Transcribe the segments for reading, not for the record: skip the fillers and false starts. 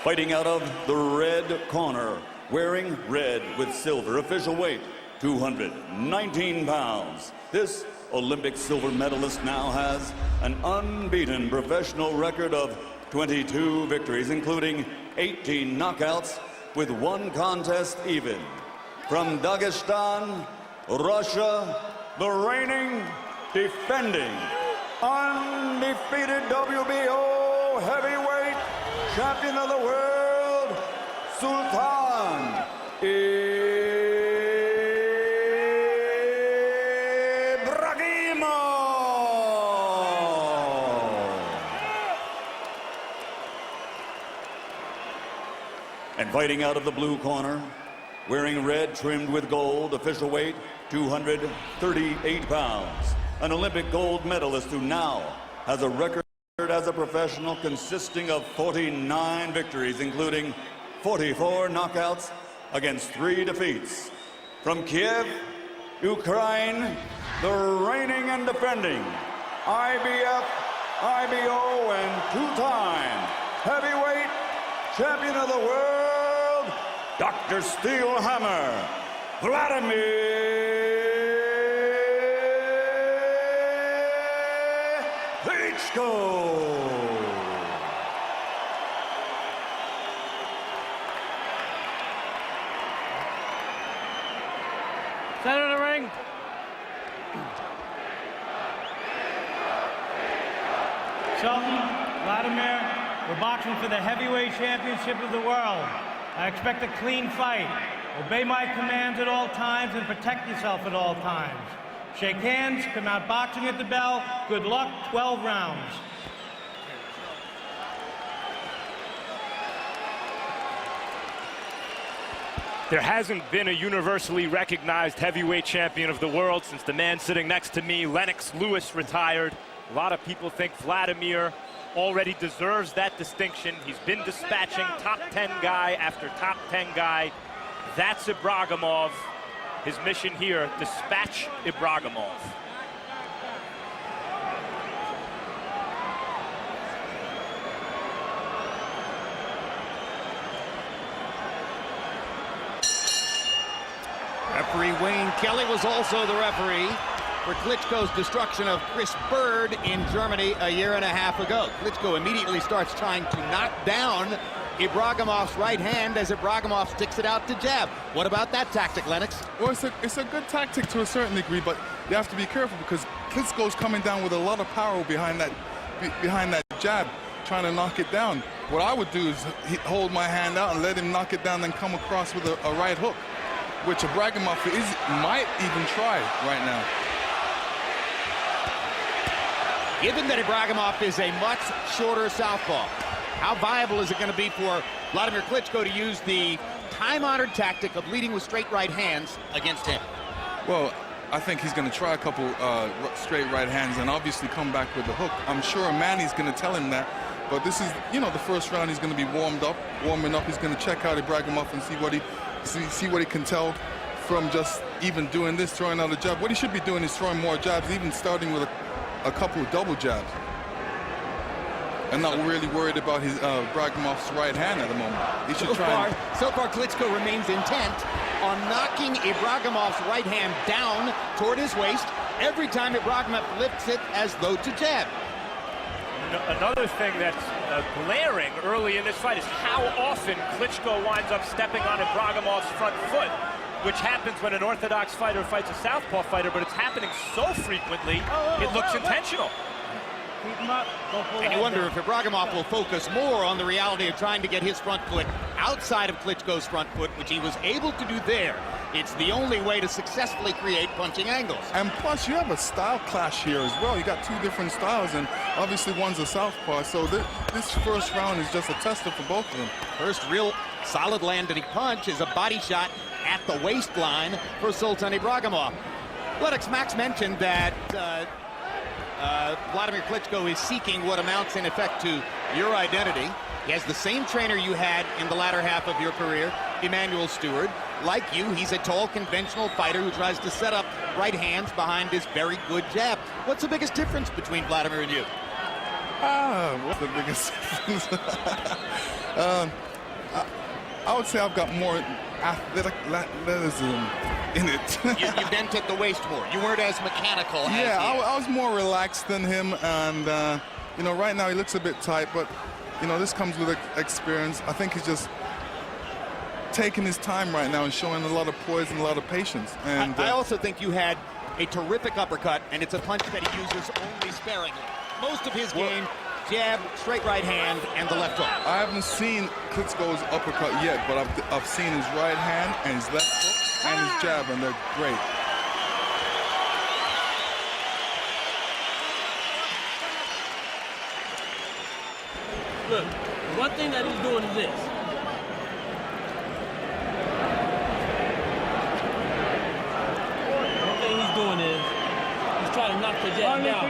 Fighting out of the red corner, wearing red with silver, official weight 219 pounds. This Olympic silver medalist now has an unbeaten professional record of 22 victories, including 18 knockouts with 1 contest even. From Dagestan, Russia, the reigning, defending, undefeated WBO heavyweight champion of the world, Sultan Ibragimov. And fighting out of the blue corner, wearing red trimmed with gold, official weight 238 pounds. An Olympic gold medalist who now has a record as a professional consisting of 49 victories, including 44 knockouts against 3 defeats. From Kiev, Ukraine, the reigning and defending IBF, IBO, and 2-time heavyweight champion of the world, Dr. Steelhammer, Wladimir Klitschko. Center of the ring. Sultan, Wladimir, we're boxing for the heavyweight championship of the world. I expect a clean fight. Obey my commands at all times and protect yourself at all times. Shake hands, come out boxing at the bell. Good luck, 12 rounds. There hasn't been a universally recognized heavyweight champion of the world since the man sitting next to me, Lennox Lewis, retired. A lot of people think Wladimir already deserves that distinction. He's been dispatching top 10 guy after top 10 guy. That's Ibragimov. His mission here, dispatch Ibragimov. Referee Wayne Kelly was also the referee for Klitschko's destruction of Chris Bird in Germany a year and a half ago. Klitschko immediately starts trying to knock down Ibragimov's right hand as Ibragimov sticks it out to jab. What about that tactic, Lennox? Well, it's a good tactic to a certain degree, but you have to be careful because Klitschko's coming down with a lot of power behind that jab, trying to knock it down. What I would do is hold my hand out and let him knock it down, then come across with a right hook, which Ibragimov might even try right now. Given that Ibragimov is a much shorter southpaw, how viable is it going to be for Wladimir Klitschko to use the time-honored tactic of leading with straight right hands against him? Well, I think he's going to try a couple straight right hands and obviously come back with the hook. I'm sure Manny's going to tell him that, but this is, you know, the first round. He's going to be warming up. He's going to check out Ibragimov and see what he can tell from just even doing this, throwing out a jab. What he should be doing is throwing more jabs, even starting with a couple of double jabs. I'm not really worried about his Ibragimov's right hand at the moment. He should So far, Klitschko remains intent on knocking Ibragimov's right hand down toward his waist every time Ibragimov lifts it as though to jab. Another thing that's glaring early in this fight is how often Klitschko winds up stepping on Ibragimov's front foot, which happens when an orthodox fighter fights a southpaw fighter, but it's happening so frequently, it looks intentional. Keep him up. And you wonder if Ibragimov will focus more on the reality of trying to get his front foot outside of Klitschko's front foot, which he was able to do there. It's the only way to successfully create punching angles. And plus, you have a style clash here as well. You got 2 different styles, and obviously one's a southpaw. So this first round is just a tester for both of them. First real solid landing punch is a body shot at the waistline for Sultan Ibragimov. Lennox, Max mentioned that Wladimir Klitschko is seeking what amounts in effect to your identity. He has the same trainer you had in the latter half of your career, Emanuel Stewart. Like you, he's a tall, conventional fighter who tries to set up right hands behind his very good jab. What's the biggest difference between Wladimir and you? What's the biggest difference? I would say I've got more athleticism in it. You bent at the waist more. You weren't as mechanical. Yeah, I was more relaxed than him, and you know, right now he looks a bit tight, but you know, this comes with experience. I think he's just taking his time right now and showing a lot of poise and a lot of patience. And I also think you had a terrific uppercut, and it's a punch that he uses only sparingly. Most of his game, jab, straight right hand, and the left hook. I haven't seen Klitschko's uppercut yet, but I've seen his right hand and his left hook and his jab, and they're great. Look, one thing that he's doing is this. One thing he's doing is he's trying to knock the jab down.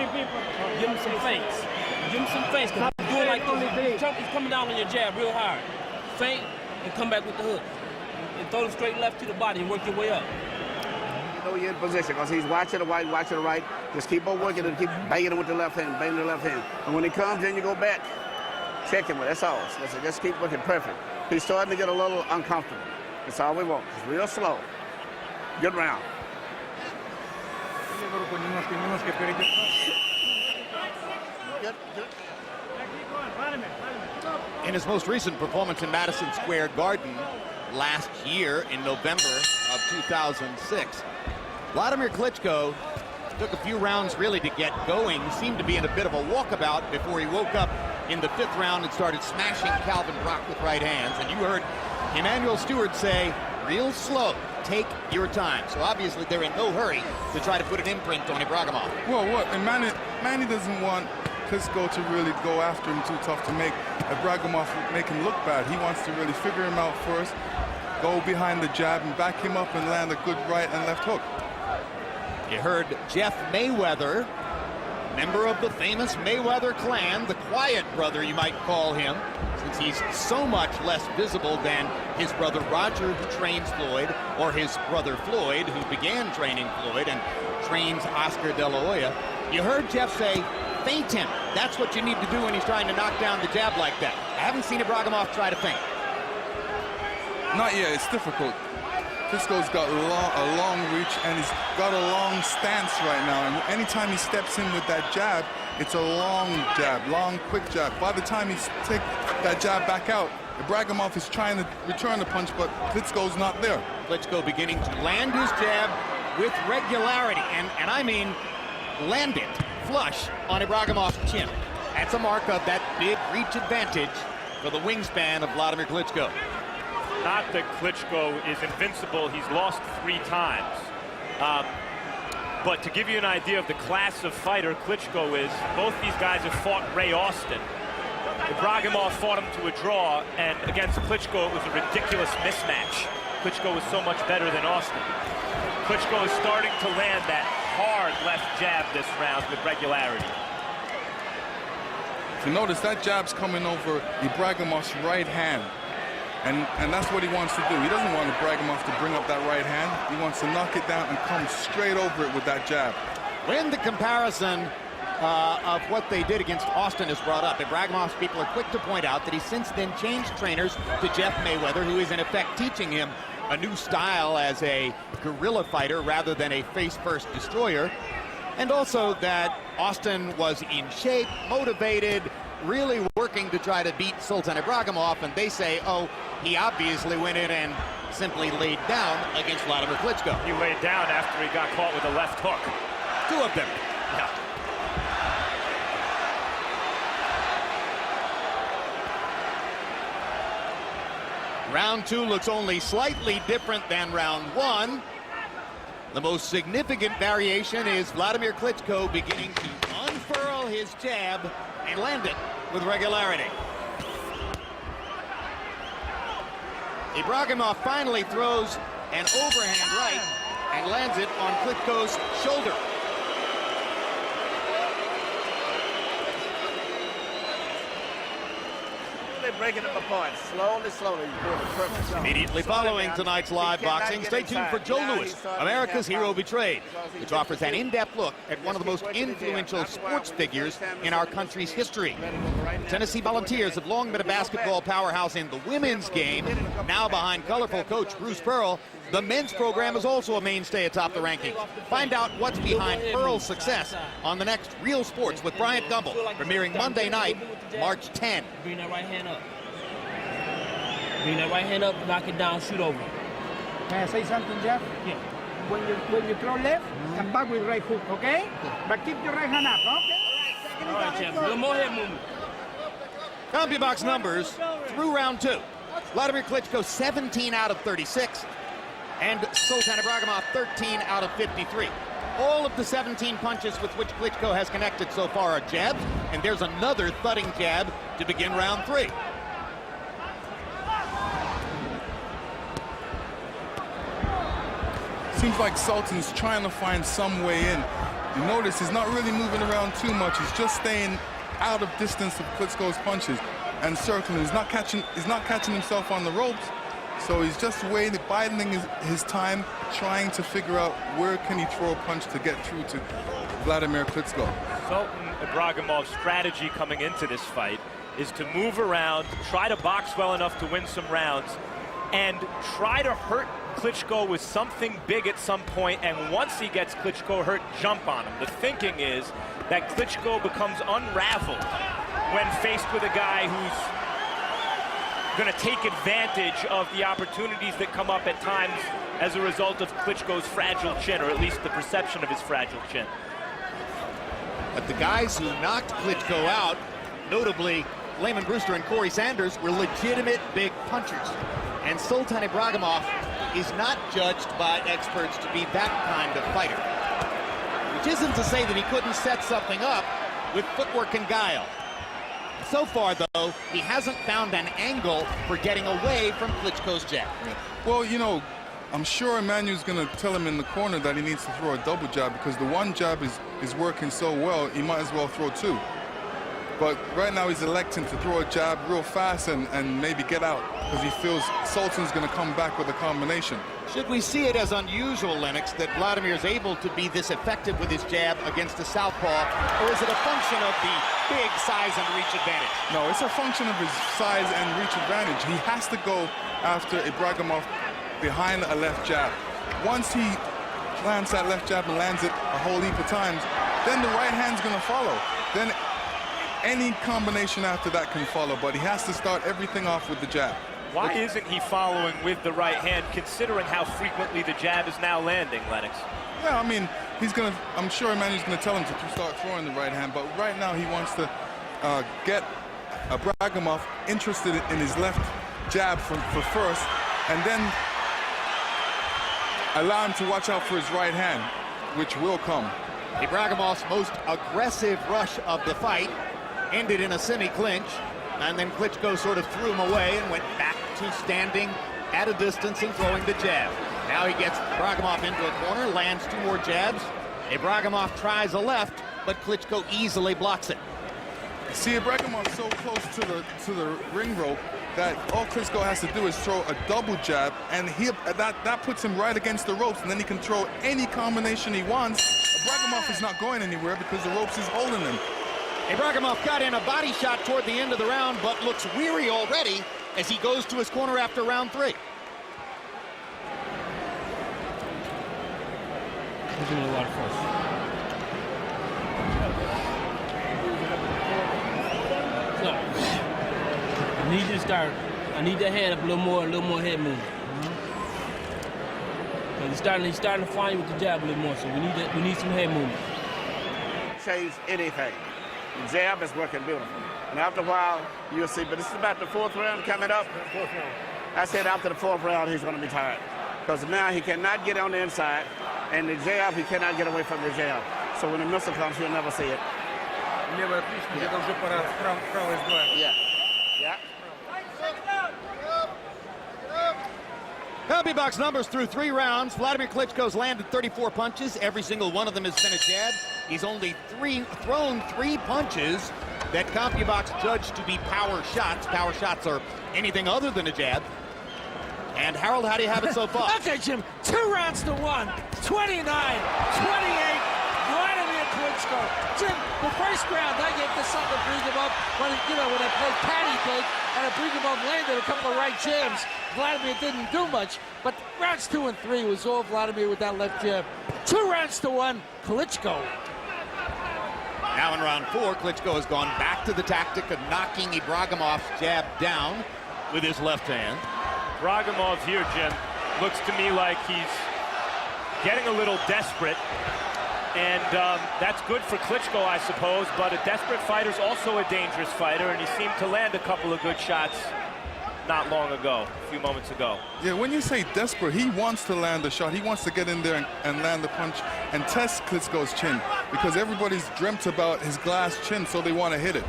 Give him some feints. Give him some feints, because he's doing like this. He's coming down on your jab real hard. Feint and come back with the hook. And throw the straight left to the body and work your way up. You know you're in position because he's watching the right, watching the right. Just keep on working and keep banging it with the left hand, banging the left hand. And when he comes in, you go back. Check him with, that's all. Just keep working perfect. He's starting to get a little uncomfortable. That's all we want. It's real slow. Good round. Good. In his most recent performance in Madison Square Garden last year in November of 2006, Wladimir Klitschko took a few rounds really to get going, seemed to be in a bit of a walkabout before he woke up in the 5th round and started smashing Calvin Brock with right hands. And you heard Emmanuel Stewart say, real slow, take your time. So obviously they're in no hurry to try to put an imprint on Ibragimov. Well, what? And Manny doesn't want Klitschko to really go after him too tough to make Ibragimov make him look bad. He wants to really figure him out first, go behind the jab and back him up and land a good right and left hook. You heard Jeff Mayweather, member of the famous Mayweather clan, the quiet brother you might call him, since he's so much less visible than his brother Roger, who trains Floyd, or his brother Floyd, who began training Floyd and trains Oscar De La Hoya. You heard Jeff say, feint him. That's what you need to do when he's trying to knock down the jab like that. I haven't seen Ibragimov try to feint. Not yet, it's difficult. Klitschko's got a long reach, and he's got a long stance right now. And anytime he steps in with that jab, it's a long jab, long, quick jab. By the time he takes that jab back out, Ibragimov is trying to return the punch, but Klitschko's not there. Klitschko beginning to land his jab with regularity, and I mean land it flush on Ibragimov's chin. That's a mark of that big reach advantage for the wingspan of Wladimir Klitschko. Not that Klitschko is invincible. He's lost 3 times. But to give you an idea of the class of fighter Klitschko is, both these guys have fought Ray Austin. Ibragimov fought him to a draw, and against Klitschko, it was a ridiculous mismatch. Klitschko was so much better than Austin. Klitschko is starting to land that hard left jab this round with regularity. If you notice, that jab's coming over Ibragimov's right hand. And that's what he wants to do. He doesn't want Ibragimov to bring up that right hand. He wants to knock it down and come straight over it with that jab. When the comparison of what they did against Austin is brought up, Ibragimov's people are quick to point out that he's since then changed trainers to Jeff Mayweather, who is in effect teaching him a new style as a guerrilla fighter rather than a face-first destroyer. And also that Austin was in shape, motivated, really working to try to beat Sultan Ibragimov, and they say, oh, he obviously went in and simply laid down against Wladimir Klitschko. He laid down after he got caught with a left hook. 2 of them. Yeah. Round 2 looks only slightly different than round 1. The most significant variation is Wladimir Klitschko beginning to unfurl his jab and land it with regularity. Ibragimov finally throws an overhand right and lands it on Klitschko's shoulder. slowly breaking them apart. Slowly, slowly. He's doing a perfect job. Immediately following tonight's live boxing, stay tuned for Joe Louis, America's Hero Betrayed, which offers an in-depth look at one of the most influential sports figures in our country's history. The Tennessee Volunteers have long been a basketball powerhouse in the women's game. Now behind colorful coach Bruce Pearl, the men's program is also a mainstay atop the rankings. Find out what's behind Pearl's success on the next Real Sports with Bryant Gumbel, premiering Monday night, March 10. Bring that right hand up. Bring that right hand up, knock it down, shoot over. May I say something, Jeff? Yeah. When you throw left, come back with right hook, okay? But keep your right hand up, okay? All right, Jeff. A little more head movement. CompuBox numbers through round 2. Wladimir Klitschko 17 out of 36. And Sultan Ibragimov 13 out of 53. All of the 17 punches with which Klitschko has connected so far are jabs, and there's another thudding jab to begin round 3. Seems like Sultan's trying to find some way in. You notice he's not really moving around too much. He's just staying out of distance of Klitschko's punches and circling. He's not catching himself on the ropes. So he's just waiting, biding his time, trying to figure out where can he throw a punch to get through to Wladimir Klitschko. Sultan Ibragimov's strategy coming into this fight is to move around, try to box well enough to win some rounds, and try to hurt Klitschko with something big at some point, and once he gets Klitschko hurt, jump on him. The thinking is that Klitschko becomes unraveled when faced with a guy who's going to take advantage of the opportunities that come up at times as a result of Klitschko's fragile chin, or at least the perception of his fragile chin. But the guys who knocked Klitschko out, notably Layman Brewster and Corey Sanders, were legitimate big punchers. And Sultan Ibragimov is not judged by experts to be that kind of fighter. Which isn't to say that he couldn't set something up with footwork and guile. So far, though, he hasn't found an angle for getting away from Klitschko's jab. Well, you know, I'm sure Emmanuel's going to tell him in the corner that he needs to throw a double jab because the one jab is working so well, he might as well throw 2. But right now he's electing to throw a jab real fast and maybe get out because he feels Sultan's going to come back with a combination. Should we see it as unusual, Lennox, that Wladimir is able to be this effective with his jab against a southpaw, or is it a function of the big size and reach advantage? No, it's a function of his size and reach advantage. He has to go after Ibragimov behind a left jab. Once he plants that left jab and lands it a whole heap of times, then the right hand's going to follow. Then any combination after that can follow, but he has to start everything off with the jab. Why isn't he following with the right hand, considering how frequently the jab is now landing, Lennox? Yeah, I mean, I'm sure Emmanuel's going to tell him to start throwing the right hand, but right now he wants to get Ibragimov interested in his left jab for first, and then allow him to watch out for his right hand, which will come. Ibragimov's most aggressive rush of the fight ended in a semi-clinch, and then Klitschko sort of threw him away and went back to standing at a distance and throwing the jab. Now he gets Ibragimov into a corner, lands 2 more jabs. Ibragimov tries a left, but Klitschko easily blocks it. See, Ibragimov's so close to the ring rope that all Klitschko has to do is throw a double jab, and that puts him right against the ropes, and then he can throw any combination he wants. Ibragimov is not going anywhere because the ropes is holding him. Ibragimov got in a body shot toward the end of the round, but looks weary already as he goes to his corner after round 3. Give me a lot first. So, I need you to start. I need the head up a little more head movement. He's starting to find you with the jab a little more, so we need some head movement. Change anything. The jab is working beautiful. And after a while, you'll see, but this is about the 4th round coming up. 4th round. I said after the 4th round, he's going to be tired. Because now he cannot get on the inside, and the jab, he cannot get away from the jab. So when the missile comes, he'll never see it. Yeah. Yeah. CompuBox numbers through 3 rounds. Wladimir Klitschko's landed 34 punches. Every single one of them has been a jab. He's only thrown 3 punches that CompuBox judged to be power shots. Power shots are anything other than a jab. And Harold, how do you have it so far? Okay, Jim, 2 rounds to 1, 29, 28, Wladimir Klitschko. Jim, the first round, I gave this something to Ibragimov when they played patty cake, and Ibragimov landed a couple of right jabs. Wladimir didn't do much, but rounds 2 and 3 was all Wladimir with that left jab. 2 rounds to 1, Klitschko. Now in round 4, Klitschko has gone back to the tactic of knocking Ibragimov's jab down with his left hand. Ibragimov here, Jim, looks to me like he's getting a little desperate. And that's good for Klitschko, I suppose, but a desperate fighter's also a dangerous fighter, and he seemed to land a couple of good shots not long ago, a few moments ago. Yeah, when you say desperate, he wants to land a shot. He wants to get in there and land the punch and test Klitschko's chin, because everybody's dreamt about his glass chin, so they want to hit it.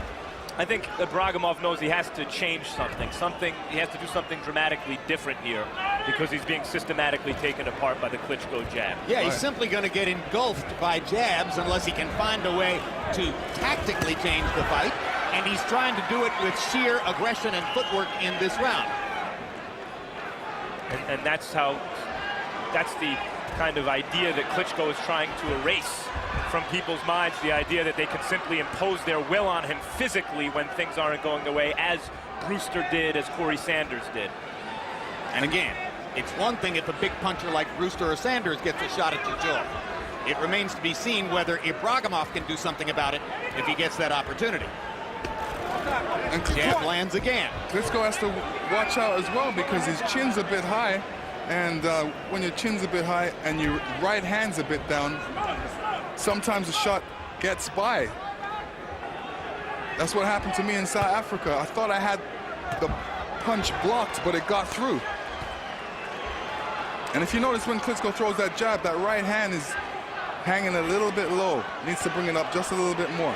I think Ibragimov knows he has to change something. He has to do something dramatically different here because he's being systematically taken apart by the Klitschko jab. Yeah, he's simply going to get engulfed by jabs unless he can find a way to tactically change the fight. And he's trying to do it with sheer aggression and footwork in this round. And that's the kind of idea that Klitschko is trying to erase from people's minds, the idea that they can simply impose their will on him physically when things aren't going the way, as Brewster did, as Corey Sanders did. And again, it's one thing if a big puncher like Brewster or Sanders gets a shot at your jaw. It remains to be seen whether Ibragimov can do something about it if he gets that opportunity. And Jab lands again. Klitschko has to watch out as well because his chin's a bit high, and when your chin's a bit high and your right hand's a bit down, sometimes the shot gets by. That's what happened to me in South Africa. I thought I had the punch blocked, but it got through. And if you notice when Klitschko throws that jab, that right hand is hanging a little bit low. Needs to bring it up just a little bit more.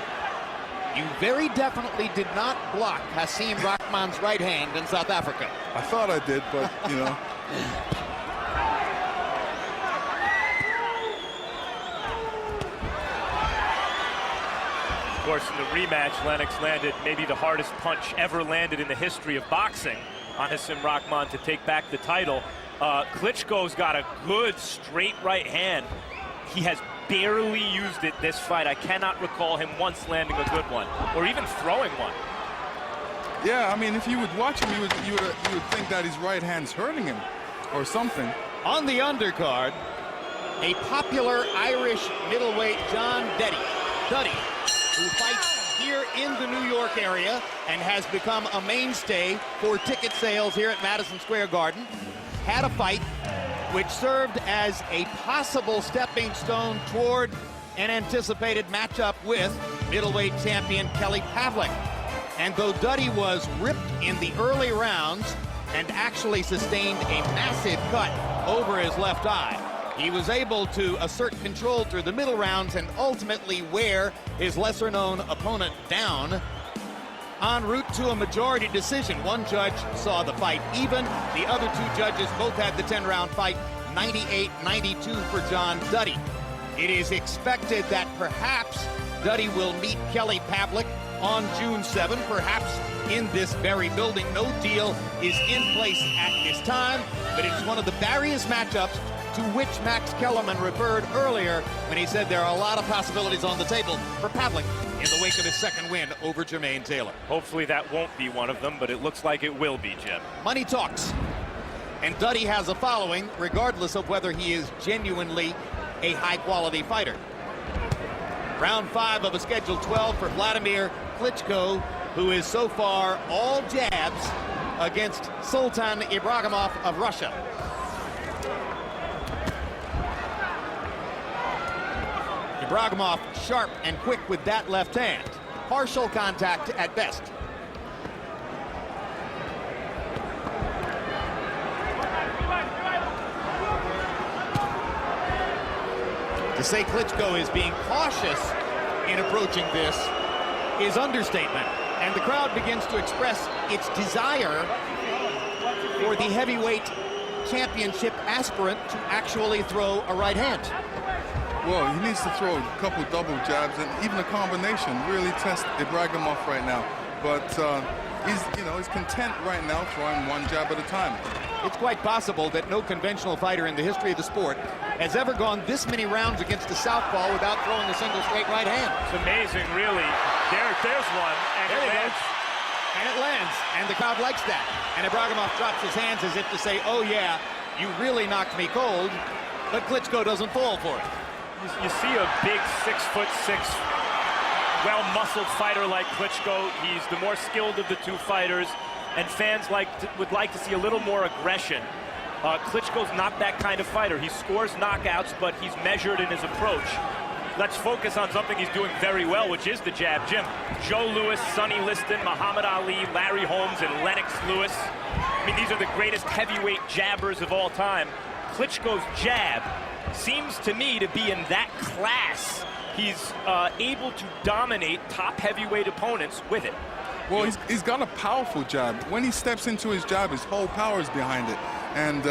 You very definitely did not block Hasim Rahman's right hand in South Africa. I thought I did, but, you know. Of course, in the rematch, Lennox landed maybe the hardest punch ever landed in the history of boxing on Hasim Rahman to take back the title. Klitschko's got a good straight right hand. He has barely used it this fight. I cannot recall him once landing a good one or even throwing one. Yeah, I mean, if you would watch him, you would think that his right hand's hurting him or something. On the undercard, a popular Irish middleweight, John Duddy, who fights here in the New York area and has become a mainstay for ticket sales here at Madison Square Garden, had a fight which served as a possible stepping stone toward an anticipated matchup with middleweight champion Kelly Pavlik. And though Duddy was ripped in the early rounds and actually sustained a massive cut over his left eye, he was able to assert control through the middle rounds and ultimately wear his lesser-known opponent down en route to a majority decision. One judge saw the fight even. The other two judges both had the 10-round fight, 98-92 for John Duddy. It is expected that perhaps Duddy will meet Kelly Pavlik on June 7, perhaps in this very building. No deal is in place at this time, but it's one of the various matchups to which Max Kellerman referred earlier when he said there are a lot of possibilities on the table for Pavlik in the wake of his second win over Jermaine Taylor. Hopefully that won't be one of them, but it looks like it will be, Jim. Money talks. And Duddy has a following, regardless of whether he is genuinely a high-quality fighter. Round 5 of a scheduled 12 for Wladimir Klitschko, who is so far all jabs against Sultan Ibragimov of Russia. Ibragimov sharp and quick with that left hand. Partial contact at best. To say Klitschko is being cautious in approaching this is understatement. And the crowd begins to express its desire for the heavyweight championship aspirant to actually throw a right hand. Well, he needs to throw a couple double jabs and even a combination. Really test Ibragimov right now. But he's content right now throwing one jab at a time. It's quite possible that no conventional fighter in the history of the sport has ever gone this many rounds against a southpaw without throwing a single straight right hand. It's amazing, really. There's one, and There it he lands. goes. And it lands, and the crowd likes that. And Ibragimov drops his hands as if to say, oh yeah, you really knocked me cold, but Klitschko doesn't fall for it. You see a big 6'6", well-muscled fighter like Klitschko. He's the more skilled of the two fighters, and fans would like to see a little more aggression. Klitschko's not that kind of fighter. He scores knockouts, but he's measured in his approach. Let's focus on something he's doing very well, which is the jab. Jim, Joe Louis, Sonny Liston, Muhammad Ali, Larry Holmes, and Lennox Lewis. I mean, these are the greatest heavyweight jabbers of all time. Klitschko's jab seems to me to be in that class. He's able to dominate top heavyweight opponents with it. Well, he's got a powerful jab. When he steps into his jab, his whole power is behind it. And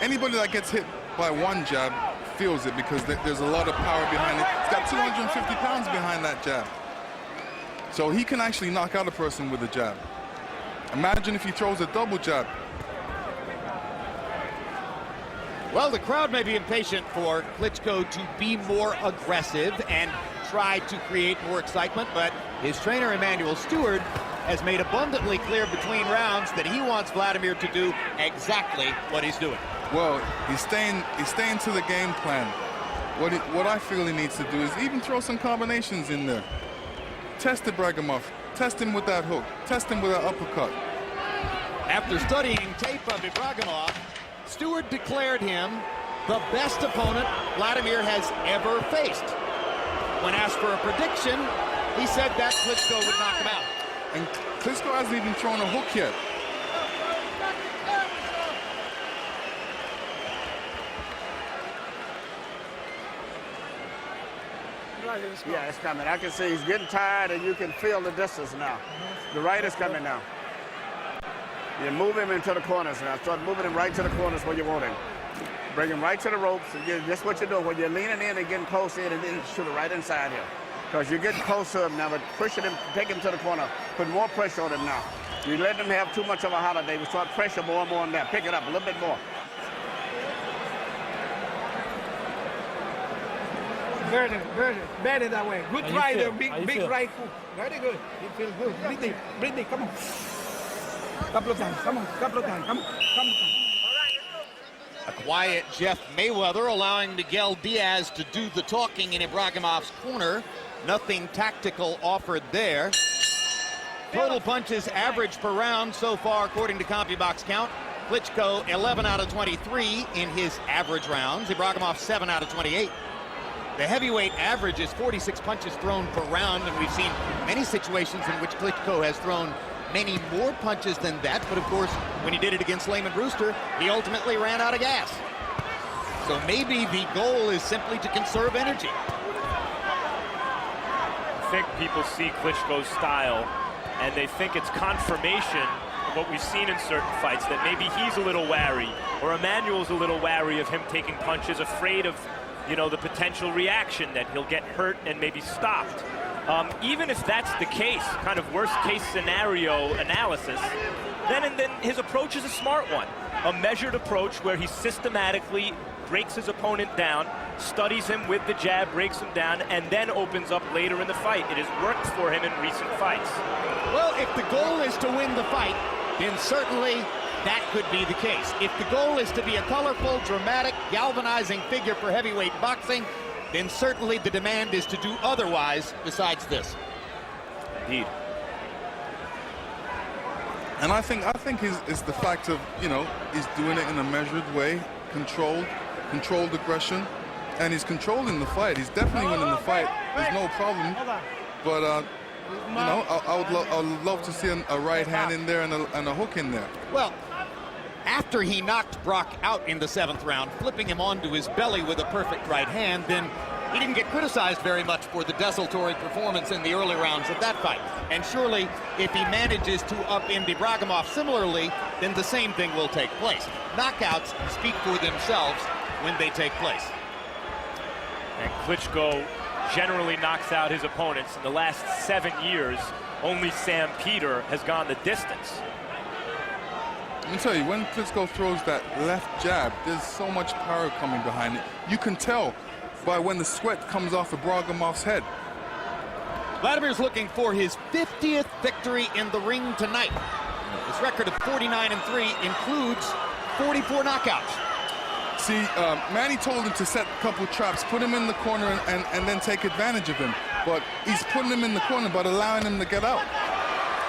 anybody that gets hit by one jab feels it because there's a lot of power behind it. He's got 250 pounds behind that jab. So he can actually knock out a person with a jab. Imagine if he throws a double jab. Well, the crowd may be impatient for Klitschko to be more aggressive and try to create more excitement, but his trainer, Emanuel Stewart, has made abundantly clear between rounds that he wants Wladimir to do exactly what he's doing. Well, he's staying to the game plan. What I feel he needs to do is even throw some combinations in there. Test Ibragimov. Test him with that hook. Test him with that uppercut. After studying tape of Ibragimov, Stewart declared him the best opponent Wladimir has ever faced. When asked for a prediction, he said that Klitschko would knock him out. And Klitschko hasn't even thrown a hook yet. Yeah, it's coming. I can see he's getting tired, and you can feel the distance now. The right is coming now. You move him into the corners now. Start moving him right to the corners where you want him. Bring him right to the ropes. That's what you're doing. When you're leaning in and getting close in, and then shoot it right inside here. Because you're getting close to him now, but pushing him, take him to the corner. Put more pressure on him now. You let him have too much of a holiday. We start pressure more and more on that. Pick it up a little bit more. Better that way. Good try there, big right hook. Very good. It feels good. Breathe, come on. Couple of times, come on, come on. A quiet Jeff Mayweather allowing Miguel Diaz to do the talking in Ibragimov's corner. Nothing tactical offered there. Total punches average per round so far, according to CompuBox count. Klitschko 11 out of 23 in his average rounds. Ibragimov 7 out of 28. The heavyweight average is 46 punches thrown per round, and we've seen many situations in which Klitschko has thrown many more punches than that, but of course, when he did it against Lehman Brewster, he ultimately ran out of gas. So maybe the goal is simply to conserve energy. I think people see Klitschko's style, and they think it's confirmation of what we've seen in certain fights, that maybe he's a little wary, or Emanuel's a little wary of him taking punches, afraid of, you know, the potential reaction that he'll get hurt and maybe stopped. Even if that's the case, kind of worst case scenario analysis, then his approach is a smart one. A measured approach where he systematically breaks his opponent down, studies him with the jab, breaks him down, and then opens up later in the fight. It has worked for him in recent fights. Well, if the goal is to win the fight, then certainly that could be the case. If the goal is to be a colorful, dramatic, galvanizing figure for heavyweight boxing, then certainly the demand is to do otherwise besides this. Indeed. And I think it's the fact of, you know, he's doing it in a measured way, controlled aggression, and he's controlling the fight. He's definitely winning the fight. There's no problem. But you know, I would love to see a right hand in there and a hook in there. Well, after he knocked Brock out in the 7th round, flipping him onto his belly with a perfect right hand, then he didn't get criticized very much for the desultory performance in the early rounds of that fight. And surely, if he manages to upend Ibragimov similarly, then the same thing will take place. Knockouts speak for themselves when they take place. And Klitschko generally knocks out his opponents. In the last 7 years, only Sam Peter has gone the distance. Let me tell you, when Klitschko throws that left jab, there's so much power coming behind it. You can tell by when the sweat comes off Ibragimov's head. Vladimir's looking for his 50th victory in the ring tonight. His record of 49-3 includes 44 knockouts. See, Manny told him to set a couple traps, put him in the corner and then take advantage of him. But he's putting him in the corner but allowing him to get out.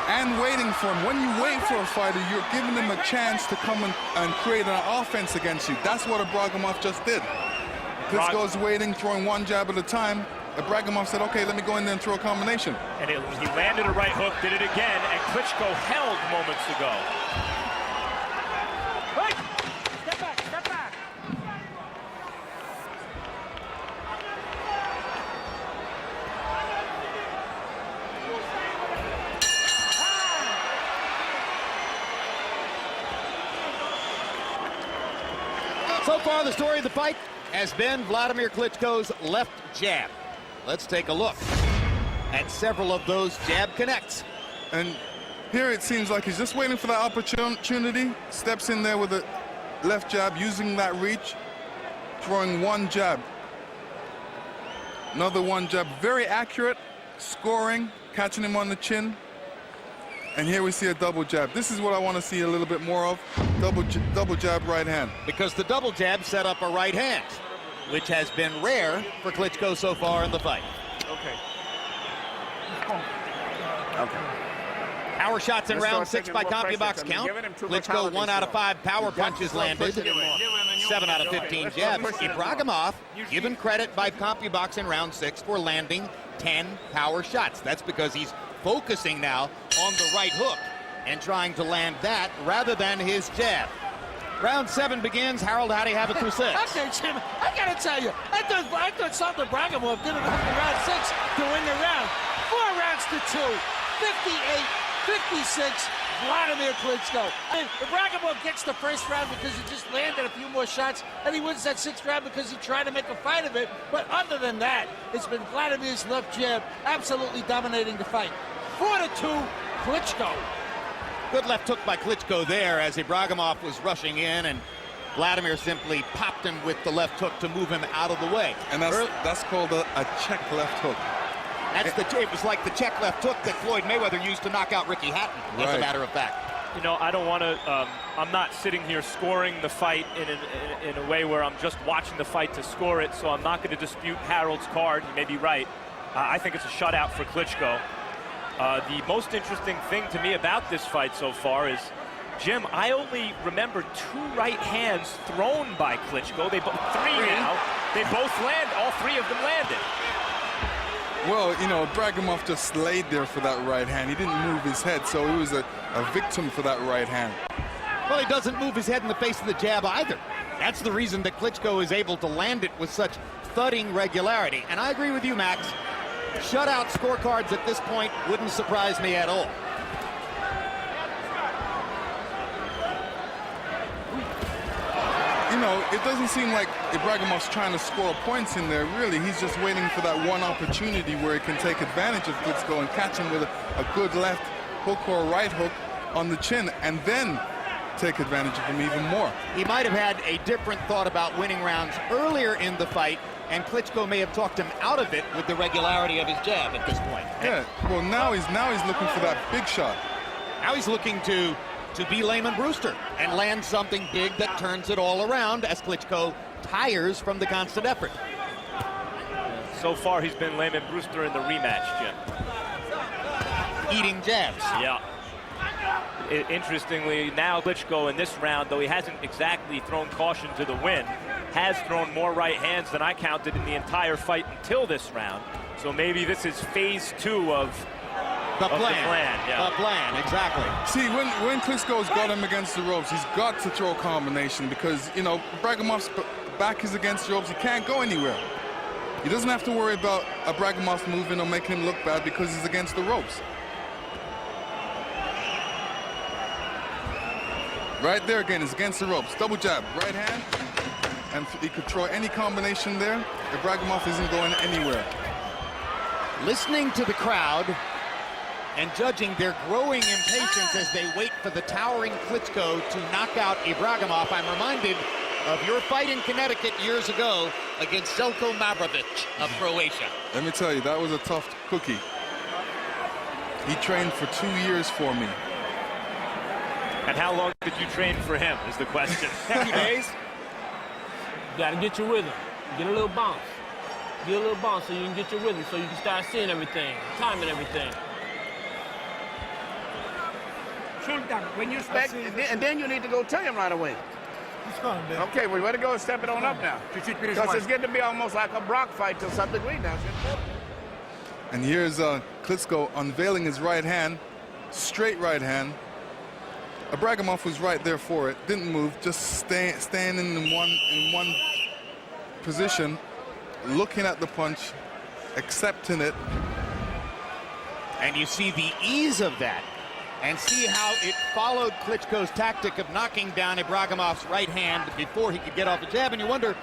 And waiting for him. When you wait for a fighter, you're giving him a chance to come and create an offense against you. That's what Ibragimov just did. Klitschko's waiting, throwing one jab at a time. Ibragimov said, okay, let me go in there and throw a combination. And he landed a right hook, did it again, and Klitschko held moments ago. Step back, step back. So far, the story of the fight has been Wladimir Klitschko's left jab. Let's take a look at several of those jab connects. And here it seems like he's just waiting for that opportunity, steps in there with a left jab, using that reach, throwing one jab. Another one jab, very accurate, scoring, catching him on the chin. And here we see a double jab. This is what I want to see a little bit more of, double jab right hand. Because the double jab set up a right hand, which has been rare for Klitschko so far in the fight. Okay. Power shots in round 6 by CompuBox count. Klitschko 1 out of 5 power punches landed, 7 out of 15 jabs. Ibragimov given credit by CompuBox in round 6 for landing 10 power shots. That's because he's focusing now on the right hook and trying to land that rather than his jab. Round 7 begins. Harold, how do you have it through 6? Okay, Jim, I gotta tell you, I thought Sultan Ibragimov did it in round 6 to win the round. 4 rounds to 2, 58-56, Wladimir Klitschko. I mean, Ibragimov gets the first round because he just landed a few more shots, and he wins that 6th round because he tried to make a fight of it. But other than that, it's been Vladimir's left jab absolutely dominating the fight. 4-2, Klitschko. Good left hook by Klitschko there as Ibragimov was rushing in, and Wladimir simply popped him with the left hook to move him out of the way. And that's called a check left hook. It was like the check left hook that Floyd Mayweather used to knock out Ricky Hatton, as a matter of fact. You know, I don't want to, I'm not sitting here scoring the fight in a way where I'm just watching the fight to score it, so I'm not going to dispute Harold's card. He may be right. I think it's a shutout for Klitschko. The most interesting thing to me about this fight so far is, Jim, I only remember 2 right hands thrown by Klitschko. They both, 3 now. They both land, all 3 of them landed. Well, you know, Ibragimov just laid there for that right hand. He didn't move his head, so he was a victim for that right hand. Well, he doesn't move his head in the face of the jab either. That's the reason that Klitschko is able to land it with such thudding regularity. And I agree with you, Max. Shutout scorecards at this point wouldn't surprise me at all. You know, it doesn't seem like Ibragimov's trying to score points in there, really. He's just waiting for that one opportunity where he can take advantage of Klitschko and catch him with a good left hook or a right hook on the chin, and then take advantage of him even more. He might have had a different thought about winning rounds earlier in the fight, and Klitschko may have talked him out of it with the regularity of his jab at this point. Yeah, well, now he's looking for that big shot. Now he's looking to be Lehman Brewster and land something big that turns it all around as Klitschko tires from the constant effort. So far, he's been Lehman Brewster in the rematch, Jim. Eating jabs. Yeah. Interestingly, now Klitschko in this round, though he hasn't exactly thrown caution to the wind, has thrown more right hands than I counted in the entire fight until this round. So maybe this is phase 2 of the plan. Yeah. The plan, exactly. See, when Klitschko's got him against the ropes, he's got to throw a combination because, you know, Ibragimov's back is against the ropes. He can't go anywhere. He doesn't have to worry about Ibragimov moving or making him look bad because he's against the ropes. Right there again, is against the ropes. Double jab, right hand. And he could throw any combination there. Ibragimov isn't going anywhere. Listening to the crowd and judging their growing impatience as they wait for the towering Klitschko to knock out Ibragimov, I'm reminded of your fight in Connecticut years ago against Zelko Mavrovic of Croatia. Let me tell you, that was a tough cookie. He trained for 2 years for me. And how long did you train for him is the question. 2 days. You gotta get your rhythm. Get a little bounce. Get a little bounce so you can get your rhythm, so you can start seeing everything, timing everything. Sultan, when you Back, and then you need to go to him right away. Okay, we better go and step it on up now. Because it's getting to be almost like a Brock fight to some degree now. And here's Klitschko unveiling his right hand, straight right hand. Ibragimov was right there for it, didn't move, just standing in one position, looking at the punch, accepting it. And you see the ease of that, and see how it followed Klitschko's tactic of knocking down Ibragimov's right hand before he could get off the jab, and you wonder,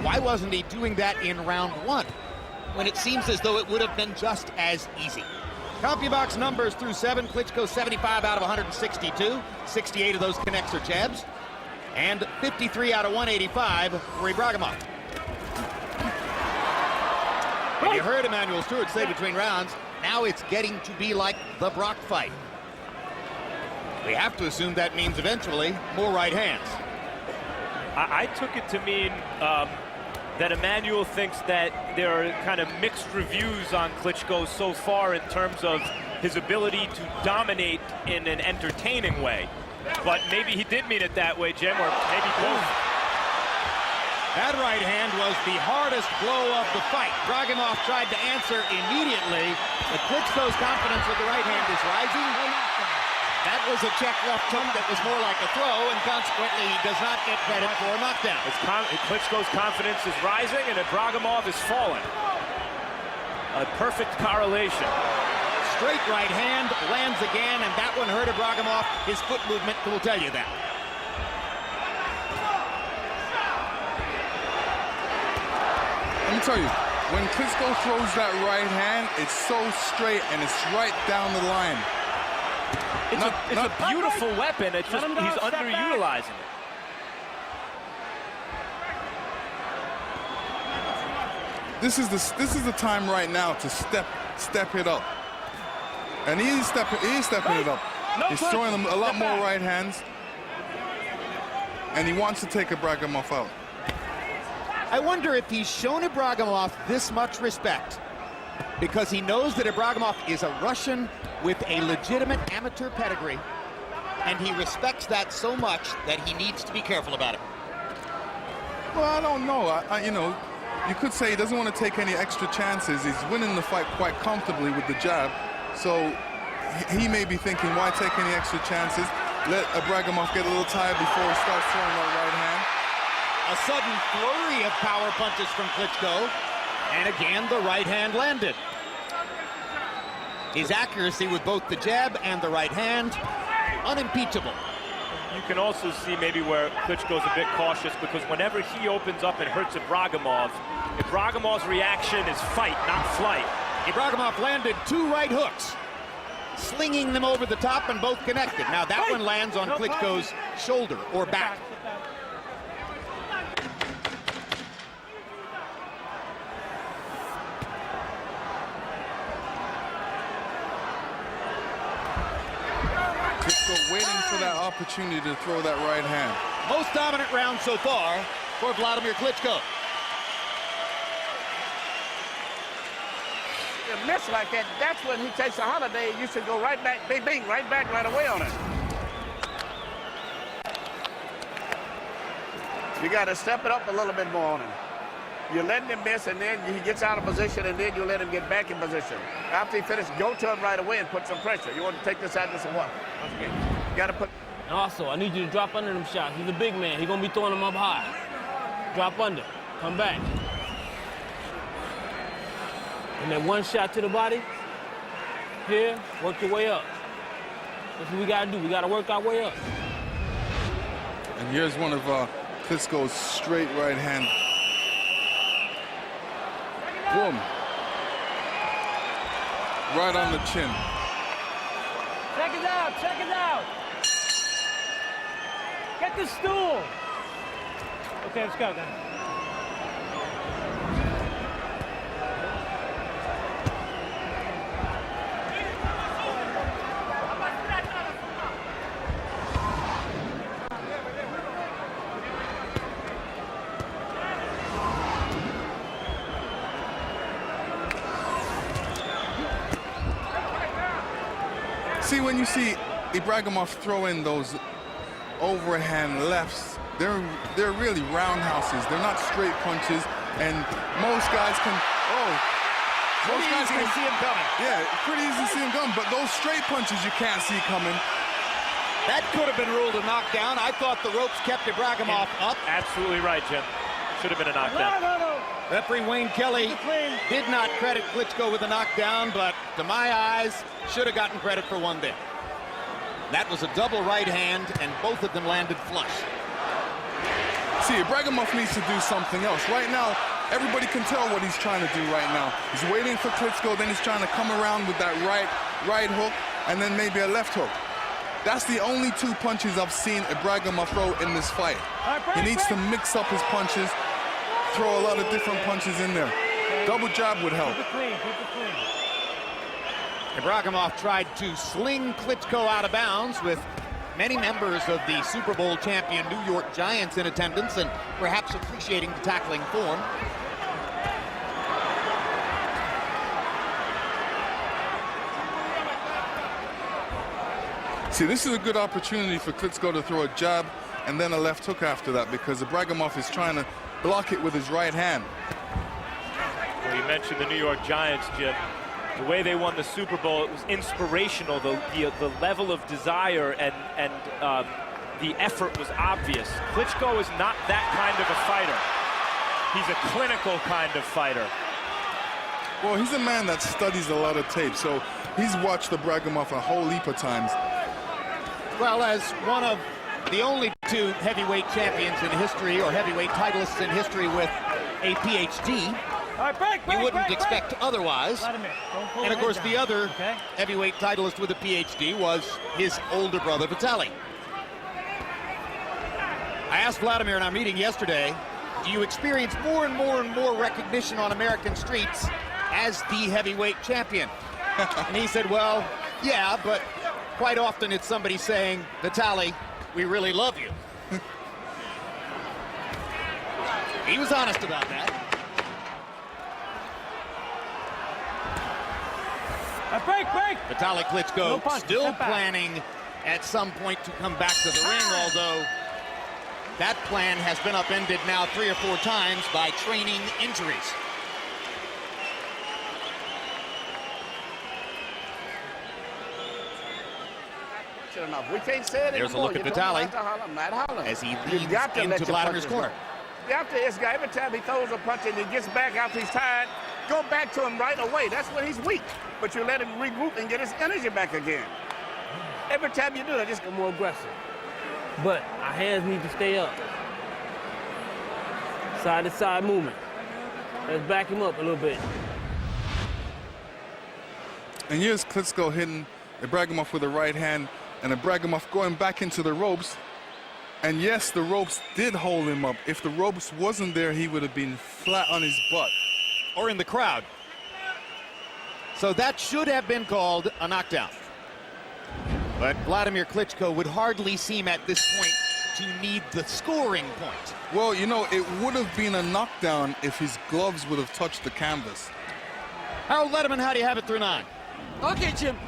why wasn't he doing that in round 1, when it seems as though it would have been just as easy? CompuBox numbers through 7, Klitschko 75 out of 162, 68 of those connects are jabs, and 53 out of 185 for Ibragimov. And you heard Emanuel Stewart say between rounds, now it's getting to be like the Brock fight. We have to assume that means eventually more right hands. I took it to mean that Emanuel thinks that there are kind of mixed reviews on Klitschko so far in terms of his ability to dominate in an entertaining way. But maybe he did mean it that way, Jim, or maybe both. That right hand was the hardest blow of the fight. Ibragimov tried to answer immediately, but Klitschko's confidence with the right hand is rising. That was a check left hook that was more like a throw, and consequently he does not get credit for a knockdown. Klitschko's confidence is rising, and Ibragimov is falling. A perfect correlation. Straight right hand lands again, and that one hurt Ibragimov. His foot movement will tell you that. Let me tell you, when Klitschko throws that right hand, it's so straight and it's right down the line. It's a beautiful weapon. It's just he's underutilizing it. This is the time right now to step it up. And he is stepping it up. He's throwing them a lot more right hands. And he wants to take Ibragimov out. I wonder if he's shown Ibragimov this much respect because he knows that Ibragimov is a Russian with a legitimate amateur pedigree, and he respects that so much that he needs to be careful about it. Well, I don't know. You know, you could say he doesn't want to take any extra chances. He's winning the fight quite comfortably with the jab, so he may be thinking, why take any extra chances? Let Ibragimov get a little tired before he starts throwing that right hand. A sudden flurry of power punches from Klitschko, and again the right hand landed. His accuracy with both the jab and the right hand, unimpeachable. You can also see maybe where Klitschko's a bit cautious, because whenever he opens up and hurts Ibragimov, Ibragimov's reaction is fight, not flight. Ibragimov landed 2 right hooks, slinging them over the top and both connected. Now that one lands on Klitschko's shoulder or back. Klitschko waiting for that opportunity to throw that right hand. Most dominant round so far for Wladimir Klitschko. You miss like that, that's when he takes a holiday. You should go right back, bing, bing, right back, right away on it. You got to step it up a little bit more on him. You're letting him miss, and then he gets out of position, and then you let him get back in position. After he finishes, go to him right away and put some pressure. You want to take this out this and what? You got to put... And also, I need you to drop under them shots. He's a big man. He's going to be throwing them up high. Drop under. Come back. And then one shot to the body. Here, work your way up. That's what we got to do. We got to work our way up. And here's one of Klitschko's straight right hand. Boom. Right on the chin. Check it out, check it out. Get the stool. Okay, let's go then. See, when you see Ibragimov throw in those overhand lefts, they're really roundhouses. They're not straight punches, and most guys can. Most guys can see him coming. Yeah, pretty easy to see him coming. But those straight punches you can't see coming. That could have been ruled a knockdown. I thought the ropes kept Ibragimov up. Absolutely right, Jim. Should have been a knockdown. No. Referee Wayne Kelly did not credit Klitschko with a knockdown, but to my eyes, should have gotten credit for one there. That was a double right hand, and both of them landed flush. See, Ibragimov needs to do something else. Right now, everybody can tell what he's trying to do right now. He's waiting for Klitschko, then he's trying to come around with that right hook, and then maybe a left hook. That's the only two punches I've seen Ibragimov throw in this fight. He needs to mix up his punches, throw a lot of different punches in there. Double jab would help. Keep it clean, keep it clean. Ibragimov tried to sling Klitschko out of bounds with many members of the Super Bowl champion New York Giants in attendance and perhaps appreciating the tackling form. See, this is a good opportunity for Klitschko to throw a jab and then a left hook after that, because Ibragimov is trying to block it with his right hand. Well, you mentioned the New York Giants, Jim. The way they won the Super Bowl, it was inspirational. The level of desire and the effort was obvious. Klitschko is not that kind of a fighter. He's a clinical kind of fighter. Well, he's a man that studies a lot of tape, so he's watched Ibragimov a whole heap of times. Well, as one of the only two heavyweight champions in history, or heavyweight titleists in history with a PhD, you wouldn't expect otherwise. And of course, the other heavyweight titleist with a PhD was his older brother, Vitaly. I asked Wladimir in our meeting yesterday, do you experience more and more recognition on American streets as the heavyweight champion? And he said, well, yeah, but quite often it's somebody saying, Vitaly, we really love you. He was honest about that. Break. Vitaly Klitschko still planning at some point to come back to the ring, although that plan has been upended now 3 or 4 times by training injuries. Enough. We can't say it There's anymore. a look at Vitaly as he leads into Vladimir's corner. You have to, this guy, every time he throws a punch and he gets back after he's tired, go back to him right away. That's when he's weak. But you let him regroup and get his energy back again. Every time you do that, just Get more aggressive. But our hands need to stay up. Side to side movement. Let's back him up a little bit. And here's Klitschko hitting Ibragimov with the right hand, and Ibragimov going back into the ropes. And yes, the ropes did hold him up. If the ropes wasn't there, he would have been flat on his butt. Or in the crowd. So that should have been called a knockdown. But Wladimir Klitschko would hardly seem at this point to need the scoring point. Well, you know, it would have been a knockdown if his gloves would have touched the canvas. Harold Letterman, how do you have it through 9? Okay, Jim.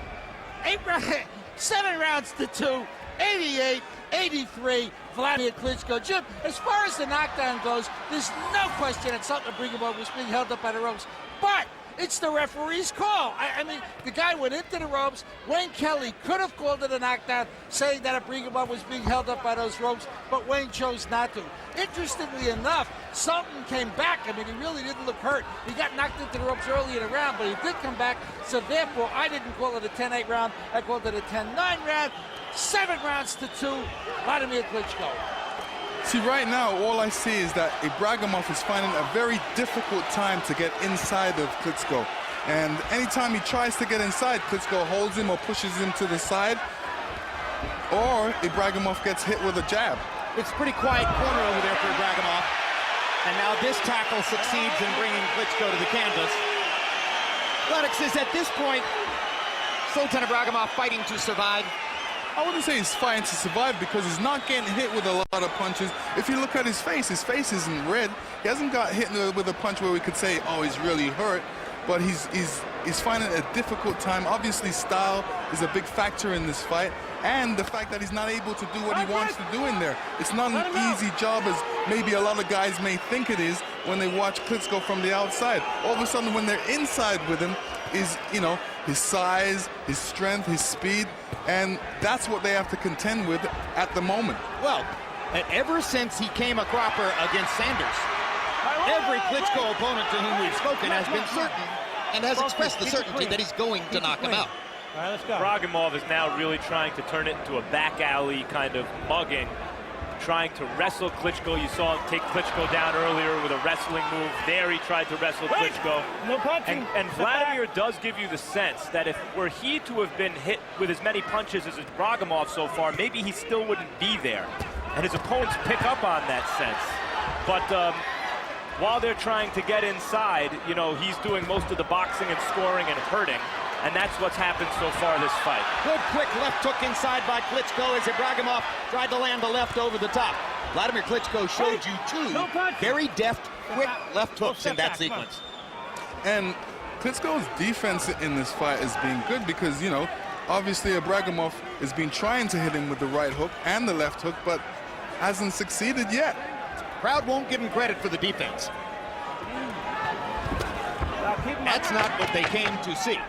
7 rounds to 2, 88-83, Wladimir Klitschko. Jim, as far as the knockdown goes, there's no question that Sultan Ibragimov was being held up by the ropes. But it's the referee's call. I mean, the guy went into the ropes. Wayne Kelly could have called it a knockdown, saying that Ibragimov was being held up by those ropes, but Wayne chose not to. Interestingly enough, Sultan came back. I mean, he really didn't look hurt. He got knocked into the ropes early in the round, but he did come back. So therefore, I didn't call it a 10-8 round. I called it a 10-9 round. 7 rounds to 2, Wladimir Klitschko. See, right now, all I see is that Ibragimov is finding a very difficult time to get inside of Klitschko. And anytime he tries to get inside, Klitschko holds him or pushes him to the side, or Ibragimov gets hit with a jab. It's a pretty quiet corner over there for Ibragimov. And now this tackle succeeds in bringing Klitschko to the canvas. Lennox is at this point, Sultan Ibragimov fighting to survive. I wouldn't say he's fighting to survive because he's not getting hit with a lot of punches. If you look at his face isn't red. He hasn't got hit with a punch where we could say, oh, he's really hurt. But he's finding a difficult time. Obviously, style is a big factor in this fight. And the fact that he's not able to do what he wants to do in there. It's not an easy job as maybe a lot of guys may think it is when they watch Klitschko from the outside. All of a sudden, when they're inside with him, is, you know, his size, his strength, his speed, and that's what they have to contend with at the moment. Well, ever since he came a cropper against Sanders, every Klitschko opponent to whom we've spoken has been certain and has expressed the certainty that he's going to knock him out. All right, let's go. Ibragimov is now really trying to turn it into a back alley kind of mugging, trying to wrestle Klitschko. You saw him take Klitschko down earlier with a wrestling move. There he tried to wrestle Klitschko. No punching. And Vladimir does give you the sense that if were he to have been hit with as many punches as Ibragimov so far, maybe he still wouldn't be there. And his opponents pick up on that sense. But while they're trying to get inside, you know, he's doing most of the boxing and scoring and hurting. And that's what's happened so far this fight. Good quick left hook inside by Klitschko as Ibragimov tried to land the left over the top. Wladimir Klitschko showed you two very deft, quick left hooks in that sequence. And Klitschko's defense in this fight has been good because, you know, obviously Ibragimov has been trying to hit him with the right hook and the left hook, but hasn't succeeded yet. Crowd won't give him credit for the defense. That's not what they came to see.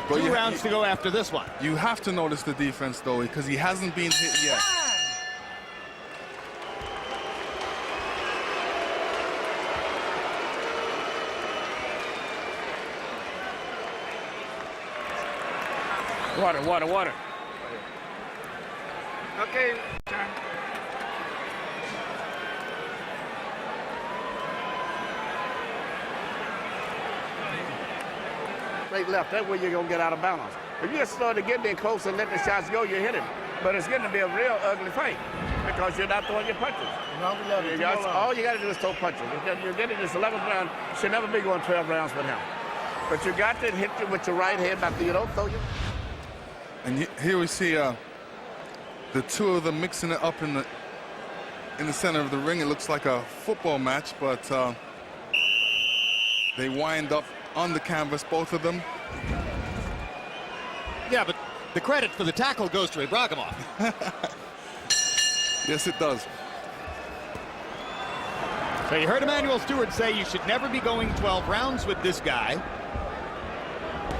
But 2 rounds to go after this one. You have to notice the defense, though, because he hasn't been hit yet. Water. Okay. Straight left, that's where you're going to get out of balance. If you just start to get there close and let the shots go, you hit him. But it's going to be a real ugly fight because you're not throwing your punches. All you got to do is throw punches. You're getting this 11th round, should never be going 12 rounds with him. But you got to hit you with your right hand back there. You don't throw you. And here we see the two of them mixing it up in the center of the ring. It looks like a football match, but they wind up on the canvas, both of them. Yeah, but the credit for the tackle goes to Ibragimov. Yes, it does. So you heard Emanuel Stewart say you should never be going 12 rounds with this guy.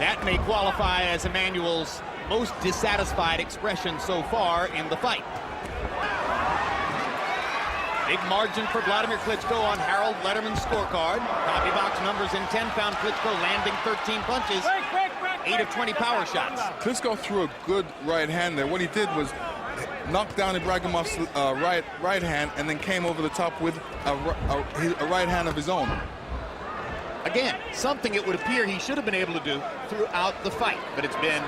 That may qualify as Emanuel's most dissatisfied expression so far in the fight. Big margin for Wladimir Klitschko on Harold Letterman's scorecard. Copy box numbers in 10 found Klitschko landing 13 punches, 8 of 20 power shots. Klitschko threw a good right hand there. What he did was knock down Ibragimov's right hand and then came over the top with a right hand of his own. Again, something it would appear he should have been able to do throughout the fight, but it's been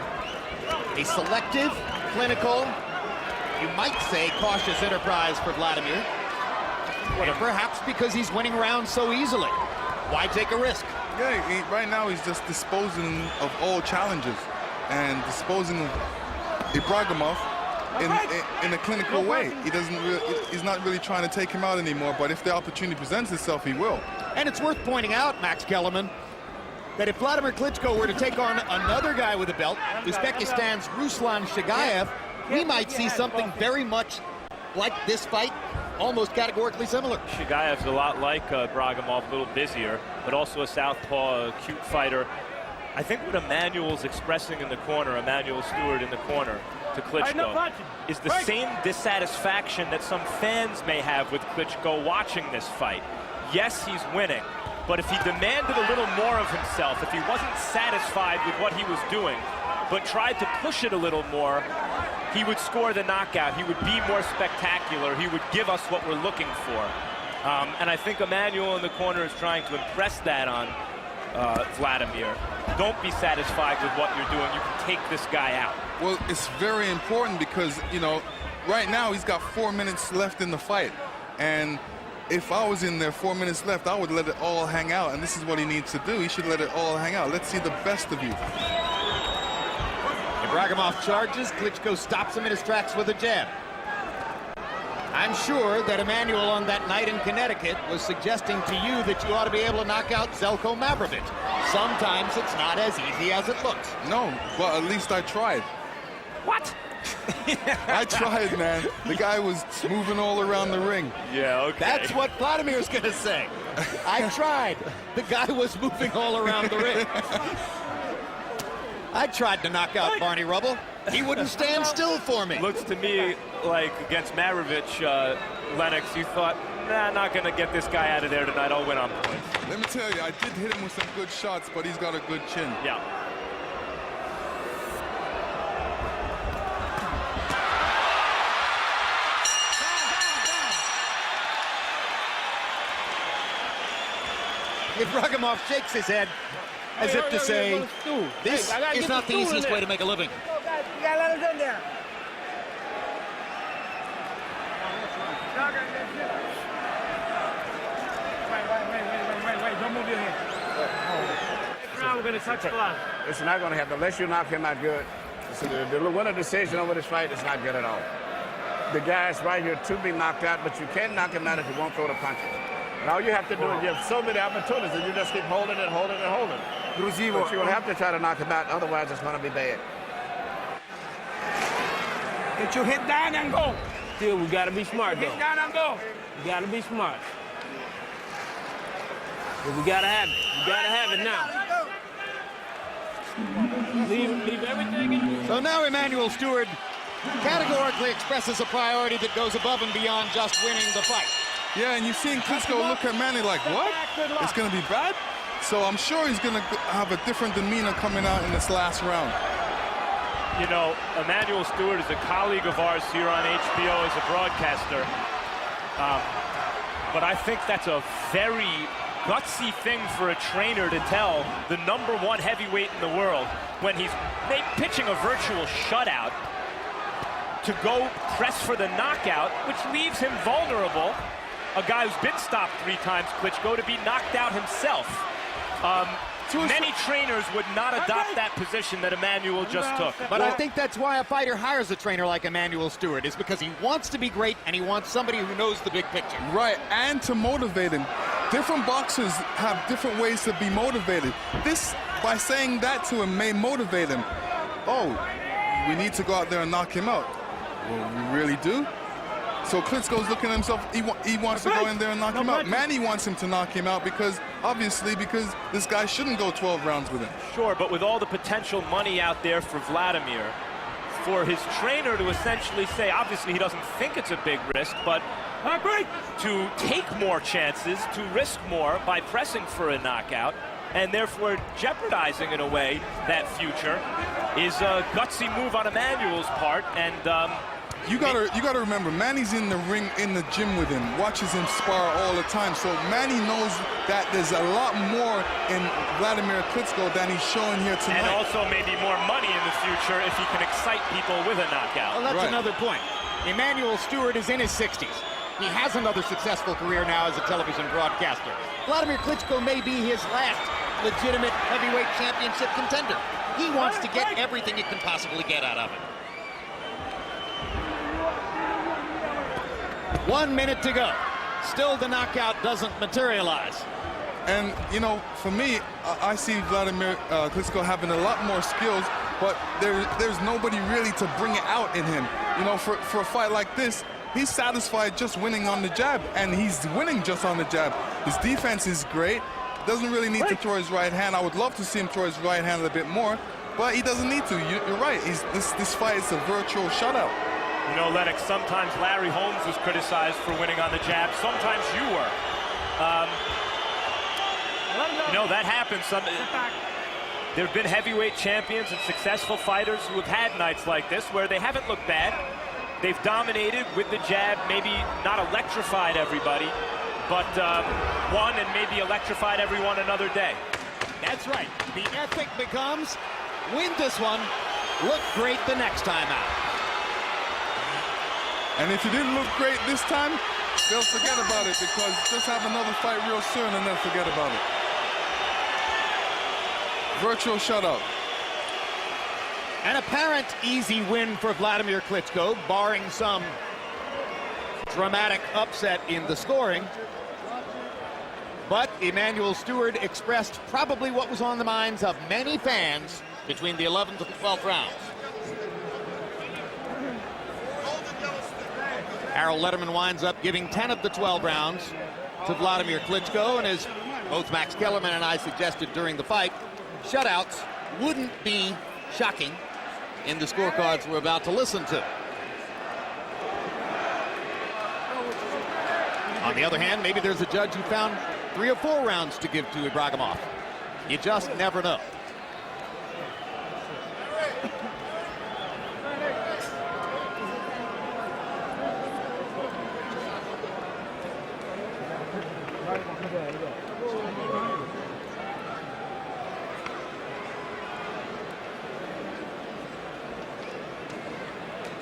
a selective, clinical, you might say cautious enterprise for Vladimir. And perhaps because he's winning rounds so easily. Why take a risk? Yeah, right now he's just disposing of all challenges and disposing of Ibragimov in a clinical way. He's not really trying to take him out anymore, but if the opportunity presents itself, he will. And it's worth pointing out, Max Kellerman, that if Wladimir Klitschko were to take on another guy with a belt, Uzbekistan's Ruslan Shagayev, we might see something very much like this fight, almost categorically similar. Shagayev's a lot like Ibragimov, a little busier, but also a southpaw, a cute fighter. I think what Emanuel's expressing in the corner, Emanuel Stewart in the corner to Klitschko, is the same dissatisfaction that some fans may have with Klitschko watching this fight. Yes, he's winning, but if he demanded a little more of himself, if he wasn't satisfied with what he was doing, but tried to push it a little more, he would score the knockout. He would be more spectacular. He would give us what we're looking for. And I think Emmanuel in the corner is trying to impress that on Wladimir. Don't be satisfied with what you're doing. You can take this guy out. Well, it's very important because, you know, right now he's got 4 minutes left in the fight. And if I was in there 4 minutes left, I would let it all hang out. And this is what he needs to do. He should let it all hang out. Let's see the best of you. Ibragimov charges. Klitschko stops him in his tracks with a jab. I'm sure that Emmanuel on that night in Connecticut was suggesting to you that you ought to be able to knock out Zeljko Mavrovic. Sometimes it's not as easy as it looks. No, but at least I tried. What? I tried, man. The guy was moving all around the ring. Yeah, okay. That's what Vladimir's going to say. I tried. The guy was moving all around the ring. I tried to knock out Barney Rubble. He wouldn't stand still for me. Looks to me like against Mavrovic, Lennox, you thought, nah, not going to get this guy out of there tonight. I'll win on points. Let me tell you, I did hit him with some good shots, but he's got a good chin. Yeah. Ibragimov shakes his head as if to say, this is not the easiest way to make a living. You gotta let us in there. Wait, don't move your hand. Now we're gonna touch blood. It's not going to happen unless you knock him out good. So the winner decision over this fight is not good at all. The guy's right here to be knocked out, but you can't knock him out if you won't throw the punches. And all you have to do is you have so many opportunities and you just keep holding and holding and holding. But you're going to have to try to knock him out, otherwise it's going to be bad. Get your hit down and go. Still, we gotta be smart though. Hit down and go. We gotta be smart. But we gotta have it. We gotta have it now. Leave everything in. So now Emmanuel Stewart categorically expresses a priority that goes above and beyond just winning the fight. Yeah, and you've seen Klitschko look at Manny like, what? It's going to be bad? So I'm sure he's going to have a different demeanor coming out in this last round. You know, Emmanuel Stewart is a colleague of ours here on HBO as a broadcaster. But I think that's a very gutsy thing for a trainer to tell the #1 heavyweight in the world when he's pitching a virtual shutout to go press for the knockout, which leaves him vulnerable. A guy who's been stopped 3 times, Klitschko, to be knocked out himself. Many trainers would not adopt that position that Emmanuel just took. But I think that's why a fighter hires a trainer like Emmanuel Stewart, is because he wants to be great and he wants somebody who knows the big picture. Right, and to motivate him. Different boxers have different ways to be motivated. This, by saying that to him, may motivate him. Oh, we need to go out there and knock him out. Well, we really do? So Klitschko's looking at himself, he wants to go in there and knock him out. Manny wants him to knock him out because this guy shouldn't go 12 rounds with him. Sure, but with all the potential money out there for Wladimir, for his trainer to essentially say, obviously he doesn't think it's a big risk, but to take more chances, to risk more by pressing for a knockout, and therefore jeopardizing in a way that future, is a gutsy move on Emmanuel's part. And you gotta remember, Manny's in the ring, in the gym with him, watches him spar all the time. So Manny knows that there's a lot more in Wladimir Klitschko than he's showing here tonight. And also maybe more money in the future if he can excite people with a knockout. Well, that's another point. Emmanuel Stewart is in his 60s. He has another successful career now as a television broadcaster. Wladimir Klitschko may be his last legitimate heavyweight championship contender. He wants to get everything he can possibly get out of it. 1 minute to go. Still the knockout doesn't materialize. And, you know, for me, I see Wladimir Klitschko having a lot more skills, but there's nobody really to bring it out in him. You know, for a fight like this, he's satisfied just winning on the jab, and he's winning just on the jab. His defense is great. Doesn't really need to throw his right hand. I would love to see him throw his right hand a bit more, but he doesn't need to. You're right. This fight is a virtual shutout. You know, Lennox, sometimes Larry Holmes was criticized for winning on the jab. Sometimes you were. You know, that happens. There have been heavyweight champions and successful fighters who have had nights like this where they haven't looked bad. They've dominated with the jab, maybe not electrified everybody, but won and maybe electrified everyone another day. That's right. The ethic becomes win this one, look great the next time out. And if you didn't look great this time, they'll forget about it, because just have another fight real soon and then forget about it. Virtual shutout. An apparent easy win for Wladimir Klitschko, barring some dramatic upset in the scoring. But Emanuel Stewart expressed probably what was on the minds of many fans between the 11th and 12th rounds. Harold Lederman winds up giving 10 of the 12 rounds to Wladimir Klitschko, and as both Max Kellerman and I suggested during the fight, shutouts wouldn't be shocking in the scorecards we're about to listen to. On the other hand, maybe there's a judge who found 3 or 4 rounds to give to Ibragimov. You just never know.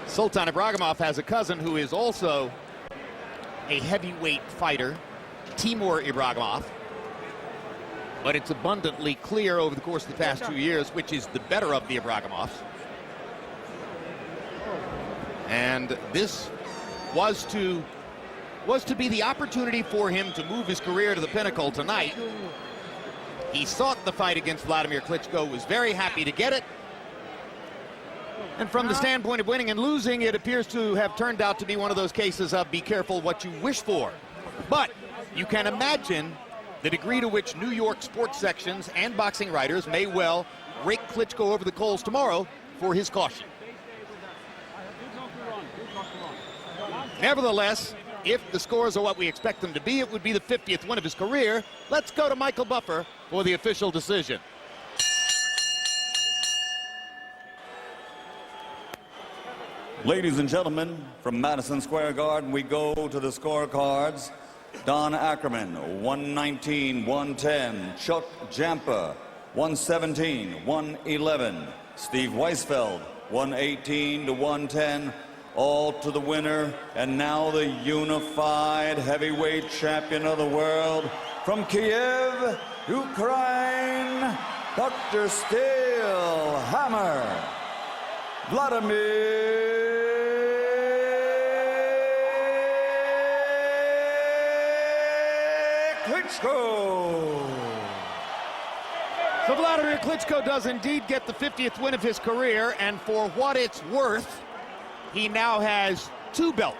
Sultan Ibragimov has a cousin who is also a heavyweight fighter, Timur Ibragimov. But it's abundantly clear over the course of the past 2 years which is the better of the Ibragimovs. And this was to be the opportunity for him to move his career to the pinnacle tonight. He sought the fight against Wladimir Klitschko, was very happy to get it. And from the standpoint of winning and losing, it appears to have turned out to be one of those cases of be careful what you wish for. But you can imagine the degree to which New York sports sections and boxing writers may well rake Klitschko over the coals tomorrow for his caution. Nevertheless, if the scores are what we expect them to be, it would be the 50th win of his career. Let's go to Michael Buffer for the official decision. Ladies and gentlemen, from Madison Square Garden, we go to the scorecards. Don Ackerman, 119-110. Chuck Jampa, 117-111. Steve Weisfeld, 118-110. All to the winner, and now the unified heavyweight champion of the world from Kiev, Ukraine, Dr. Steel Hammer, Wladimir Klitschko. So Wladimir Klitschko does indeed get the 50th win of his career, and for what it's worth, he now has 2 belts.